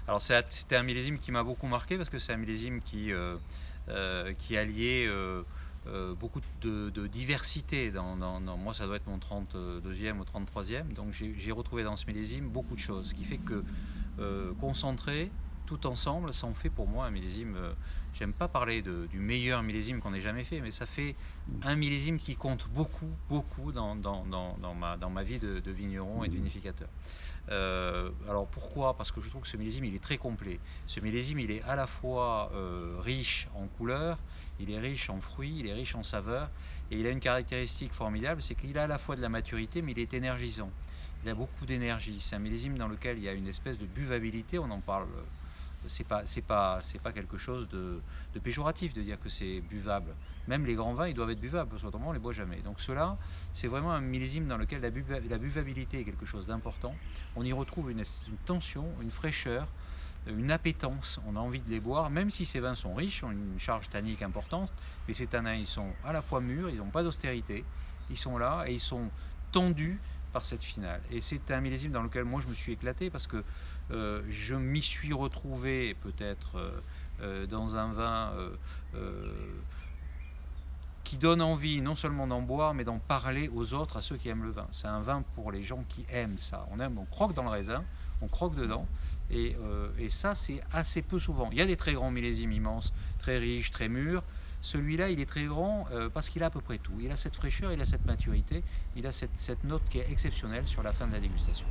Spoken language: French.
Alors c'était un millésime qui m'a beaucoup marqué parce que c'est un millésime qui alliait beaucoup de diversité. Moi, ça doit être mon 32e ou 33e. Donc j'ai retrouvé dans ce millésime beaucoup de choses, ce qui fait que concentré, tout ensemble, ça en fait pour moi un millésime. J'aime pas parler du meilleur millésime qu'on ait jamais fait, mais ça fait un millésime qui compte beaucoup, beaucoup dans ma vie de vigneron et de vinificateur. Alors pourquoi? Parce que je trouve que ce millésime il est très complet. Ce millésime il est à la fois riche en couleurs, il est riche en fruits, il est riche en saveurs, et il a une caractéristique formidable, c'est qu'il a à la fois de la maturité, mais il est énergisant. Il a beaucoup d'énergie. C'est un millésime dans lequel il y a une espèce de buvabilité. On en parle. C'est pas quelque chose de péjoratif de dire que c'est buvable. Même les grands vins, ils doivent être buvables, parce qu'autrement on les boit jamais. Donc cela, c'est vraiment un millésime dans lequel la buvabilité est quelque chose d'important. On y retrouve une tension, une fraîcheur, une appétence. On a envie de les boire, même si ces vins sont riches, ont une charge tannique importante. Mais ces tanins, ils sont à la fois mûrs, ils n'ont pas d'austérité. Ils sont là et ils sont tendus par cette finale. Et c'est un millésime dans lequel moi je me suis éclaté parce que je m'y suis retrouvé peut-être dans un vin qui donne envie non seulement d'en boire, mais d'en parler aux autres, à ceux qui aiment le vin. C'est un vin pour les gens qui aiment ça. On croque dans le raisin, on croque dedans, et ça, c'est assez peu souvent. Il y a des très grands millésimes immenses, très riches, très mûrs. Celui-là, il est très grand parce qu'il a à peu près tout. Il a cette fraîcheur, il a cette maturité, il a cette note qui est exceptionnelle sur la fin de la dégustation.